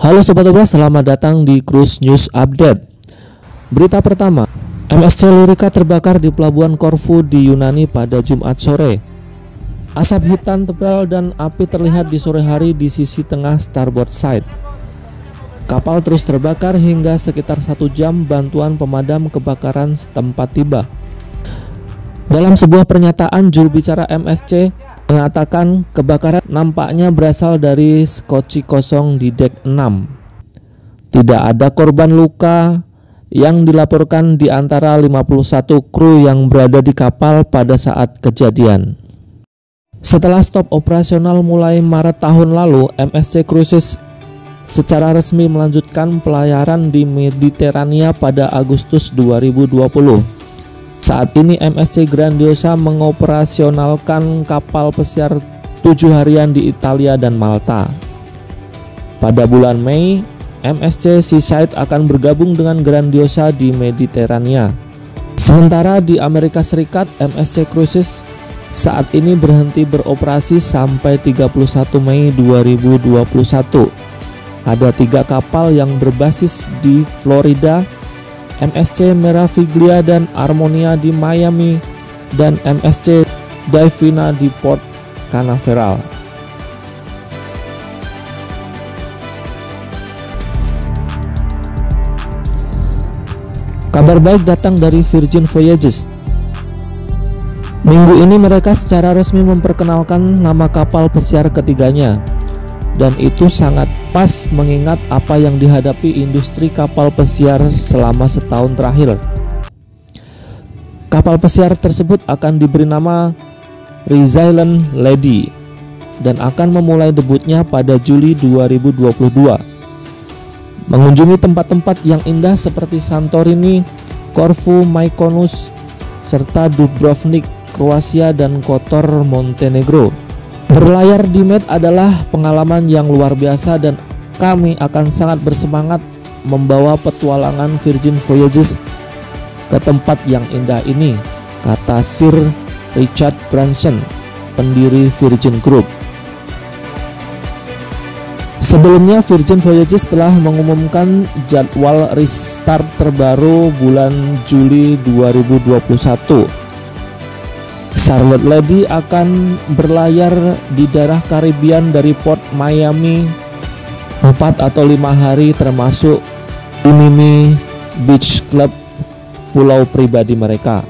Halo Sobat Obras, selamat datang di Cruise News Update. Berita pertama, MSC Lyrica terbakar di Pelabuhan Corfu di Yunani pada Jumat sore. Asap hitam tebal dan api terlihat di sore hari di sisi tengah starboard side. Kapal terus terbakar hingga sekitar 1 jam bantuan pemadam kebakaran setempat tiba. Dalam sebuah pernyataan, juru bicara MSC mengatakan kebakaran nampaknya berasal dari skoci kosong di dek 6. Tidak ada korban luka yang dilaporkan di antara 51 kru yang berada di kapal pada saat kejadian. Setelah stop operasional mulai Maret tahun lalu, MSC Cruises secara resmi melanjutkan pelayaran di Mediterania pada Agustus 2020. Saat ini MSC Grandiosa mengoperasionalkan kapal pesiar 7 harian di Italia dan Malta. Pada bulan Mei, MSC Seaside akan bergabung dengan Grandiosa di Mediterania. Sementara di Amerika Serikat, MSC Cruises saat ini berhenti beroperasi sampai 31 Mei 2021. Ada 3 kapal yang berbasis di Florida, MSC Meraviglia dan Harmonia di Miami, dan MSC Divina di Port Canaveral. Kabar baik datang dari Virgin Voyages. Minggu ini mereka secara resmi memperkenalkan nama kapal pesiar ketiganya, dan itu sangat pas mengingat apa yang dihadapi industri kapal pesiar selama setahun terakhir. Kapal pesiar tersebut akan diberi nama Resilient Lady dan akan memulai debutnya pada Juli 2022. Mengunjungi tempat-tempat yang indah seperti Santorini, Corfu, Mykonos, serta Dubrovnik, Kroasia, dan Kotor, Montenegro. Berlayar di Med adalah pengalaman yang luar biasa dan kami akan sangat bersemangat membawa petualangan Virgin Voyages ke tempat yang indah ini, kata Sir Richard Branson, pendiri Virgin Group. Sebelumnya Virgin Voyages telah mengumumkan jadwal restart terbaru bulan Juli 2021. Charlotte Lady akan berlayar di daerah Karibian dari Port Miami 4 atau 5 hari, termasuk di Mimi Beach Club, pulau pribadi mereka.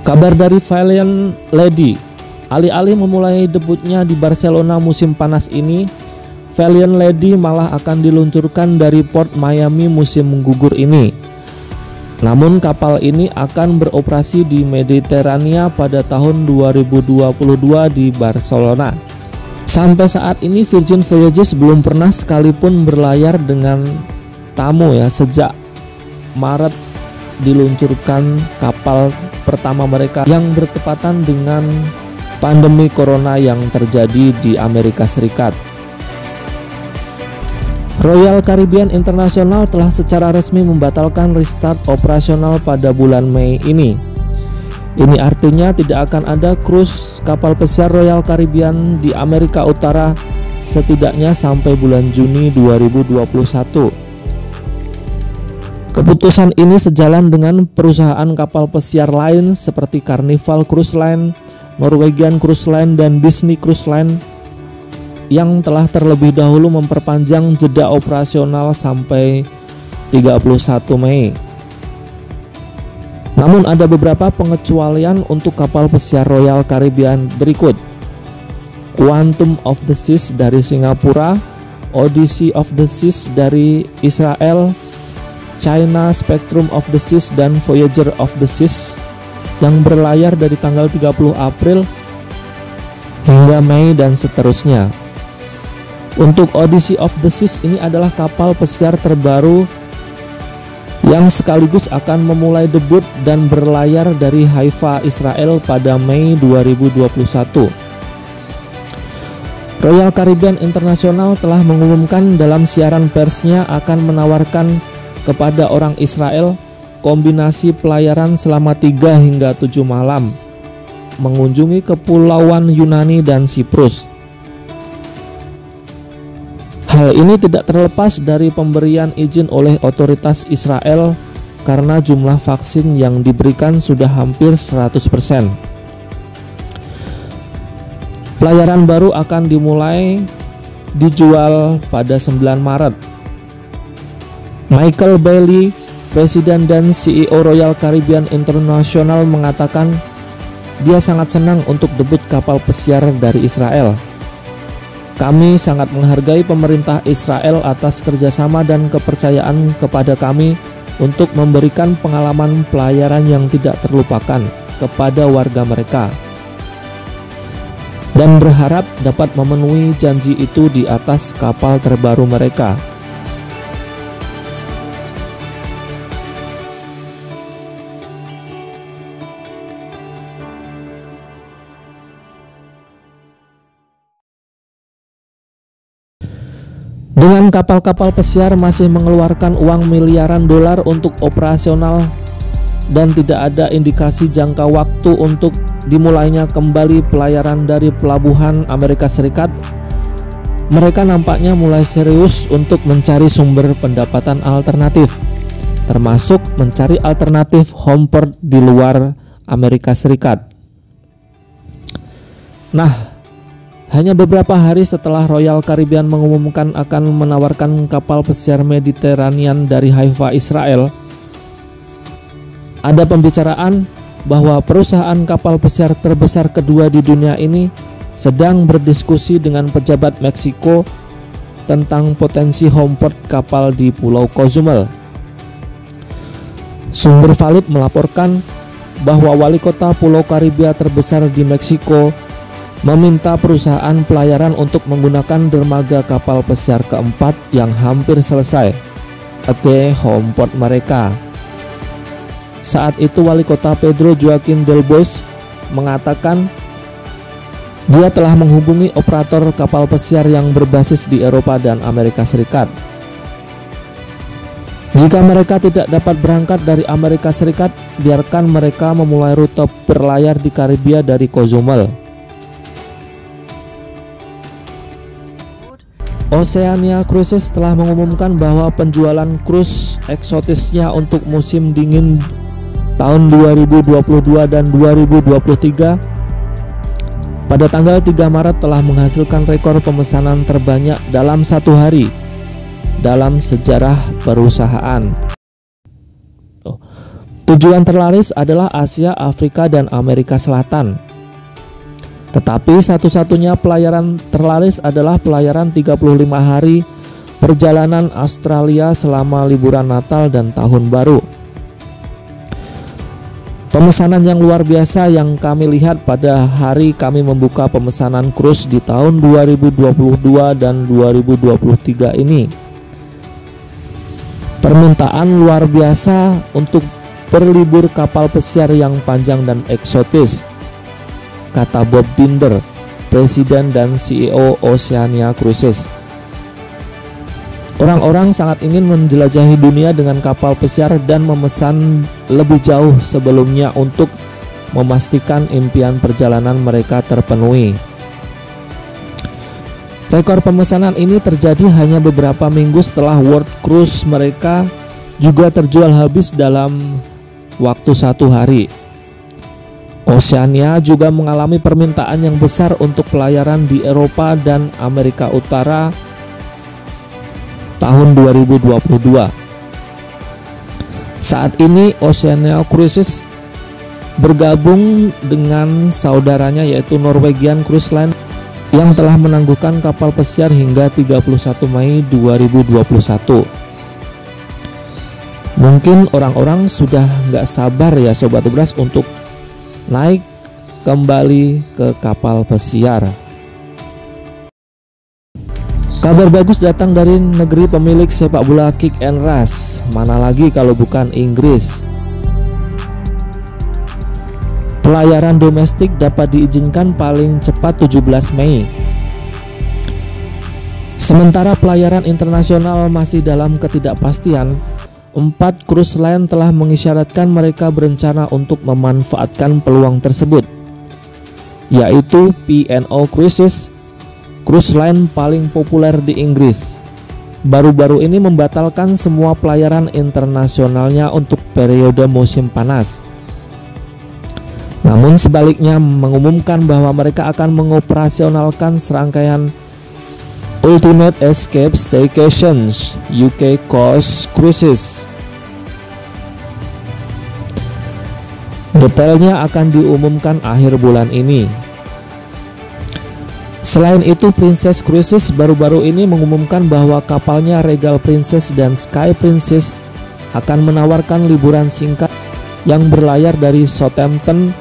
Kabar dari Valiant Lady, alih-alih memulai debutnya di Barcelona musim panas ini, Valiant Lady malah akan diluncurkan dari Port Miami musim gugur ini. Namun kapal ini akan beroperasi di Mediterania pada tahun 2022 di Barcelona. Sampai saat ini Virgin Voyages belum pernah sekalipun berlayar dengan tamu sejak Maret diluncurkan kapal pertama mereka yang bertepatan dengan pandemi corona yang terjadi di Amerika Serikat. Royal Caribbean International telah secara resmi membatalkan restart operasional pada bulan Mei ini. Ini artinya tidak akan ada cruise kapal pesiar Royal Caribbean di Amerika Utara setidaknya sampai bulan Juni 2021. Keputusan ini sejalan dengan perusahaan kapal pesiar lain seperti Carnival Cruise Line, Norwegian Cruise Line, dan Disney Cruise Line yang telah terlebih dahulu memperpanjang jeda operasional sampai 31 Mei. Namun ada beberapa pengecualian untuk kapal pesiar Royal Caribbean berikut: Quantum of the Seas dari Singapura, Odyssey of the Seas dari Israel, China Spectrum of the Seas, dan Voyager of the Seas yang berlayar dari tanggal 30 April hingga Mei dan seterusnya. Untuk Odyssey of the Seas ini adalah kapal pesiar terbaru yang sekaligus akan memulai debut dan berlayar dari Haifa, Israel pada Mei 2021. Royal Caribbean International telah mengumumkan dalam siaran persnya akan menawarkan kepada orang Israel kombinasi pelayaran selama 3 hingga 7 malam mengunjungi kepulauan Yunani dan Siprus. Hal ini tidak terlepas dari pemberian izin oleh otoritas Israel karena jumlah vaksin yang diberikan sudah hampir 100%. Pelayaran baru akan dimulai dijual pada 9 Maret. Michael Bailey, Presiden dan CEO Royal Caribbean International, mengatakan dia sangat senang untuk debut kapal pesiar dari Israel. Kami sangat menghargai pemerintah Israel atas kerjasama dan kepercayaan kepada kami untuk memberikan pengalaman pelayaran yang tidak terlupakan kepada warga mereka, dan berharap dapat memenuhi janji itu di atas kapal terbaru mereka. Dengan kapal-kapal pesiar masih mengeluarkan uang miliaran dolar untuk operasional dan tidak ada indikasi jangka waktu untuk dimulainya kembali pelayaran dari pelabuhan Amerika Serikat, mereka nampaknya mulai serius untuk mencari sumber pendapatan alternatif, termasuk mencari alternatif homeport di luar Amerika Serikat. Nah, hanya beberapa hari setelah Royal Caribbean mengumumkan akan menawarkan kapal pesiar Mediterranean dari Haifa, Israel, ada pembicaraan bahwa perusahaan kapal pesiar terbesar kedua di dunia ini sedang berdiskusi dengan pejabat Meksiko tentang potensi homeport kapal di Pulau Cozumel. Sumber valid melaporkan bahwa wali kota Pulau Karibia terbesar di Meksiko meminta perusahaan pelayaran untuk menggunakan dermaga kapal pesiar keempat yang hampir selesai sebagai homeport mereka. Saat itu wali kota Pedro Joaquin del Bosch mengatakan dia telah menghubungi operator kapal pesiar yang berbasis di Eropa dan Amerika Serikat. Jika mereka tidak dapat berangkat dari Amerika Serikat, biarkan mereka memulai rute berlayar di Karibia dari Cozumel. Oceania Cruises telah mengumumkan bahwa penjualan cruise eksotisnya untuk musim dingin tahun 2022 dan 2023 pada tanggal 3 Maret telah menghasilkan rekor pemesanan terbanyak dalam satu hari dalam sejarah perusahaan. Tujuan terlaris adalah Asia, Afrika, dan Amerika Selatan. Tetapi satu-satunya pelayaran terlaris adalah pelayaran 35 hari perjalanan Australia selama liburan Natal dan Tahun Baru. Pemesanan yang luar biasa yang kami lihat pada hari kami membuka pemesanan cruise di tahun 2022 dan 2023 ini. Permintaan luar biasa untuk berlibur kapal pesiar yang panjang dan eksotis, kata Bob Binder, Presiden dan CEO Oceania Cruises. Orang-orang sangat ingin menjelajahi dunia dengan kapal pesiar dan memesan lebih jauh sebelumnya untuk memastikan impian perjalanan mereka terpenuhi. Rekor pemesanan ini terjadi hanya beberapa minggu setelah World Cruise mereka juga terjual habis dalam waktu satu hari. Oceania juga mengalami permintaan yang besar untuk pelayaran di Eropa dan Amerika Utara tahun 2022. Saat ini Oceania Cruises bergabung dengan saudaranya yaitu Norwegian Cruise Line yang telah menangguhkan kapal pesiar hingga 31 Mei 2021. Mungkin orang-orang sudah nggak sabar ya Sobat Ubras untuk naik kembali ke kapal pesiar. Kabar bagus datang dari negeri pemilik sepak bola kick and rush, mana lagi kalau bukan Inggris. Pelayaran domestik dapat diizinkan paling cepat 17 Mei. Sementara pelayaran internasional masih dalam ketidakpastian. 4 cruise line telah mengisyaratkan mereka berencana untuk memanfaatkan peluang tersebut, yaitu P&O Cruises, cruise line paling populer di Inggris, baru-baru ini membatalkan semua pelayaran internasionalnya untuk periode musim panas. Namun sebaliknya mengumumkan bahwa mereka akan mengoperasionalkan serangkaian Ultimate Escape Staycations UK Coast Cruises. Detailnya akan diumumkan akhir bulan ini. Selain itu, Princess Cruises baru-baru ini mengumumkan bahwa kapalnya Regal Princess dan Sky Princess akan menawarkan liburan singkat yang berlayar dari Southampton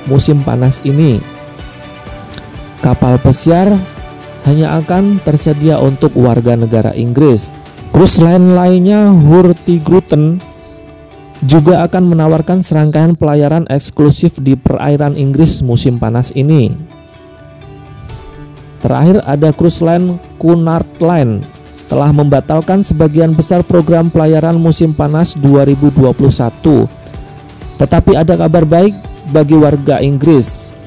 musim panas ini. Kapal pesiar hanya akan tersedia untuk warga negara Inggris. Cruise line lainnya, Hurtigruten, juga akan menawarkan serangkaian pelayaran eksklusif di perairan Inggris musim panas ini. Terakhir ada cruise line Cunard Line telah membatalkan sebagian besar program pelayaran musim panas 2021. Tetapi ada kabar baik bagi warga Inggris.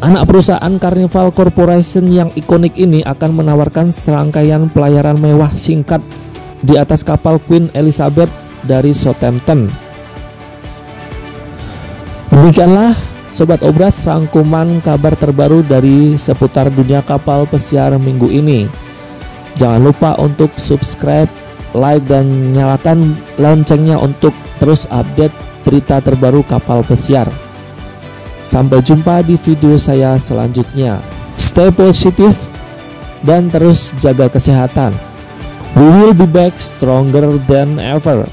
Anak perusahaan Carnival Corporation yang ikonik ini akan menawarkan serangkaian pelayaran mewah singkat di atas kapal Queen Elizabeth dari Southampton. Demikianlah Sobat Obras rangkuman kabar terbaru dari seputar dunia kapal pesiar minggu ini. Jangan lupa untuk subscribe, like, dan nyalakan loncengnya untuk terus update berita terbaru kapal pesiar. Sampai jumpa di video saya selanjutnya. Stay positif dan terus jaga kesehatan. We will be back stronger than ever.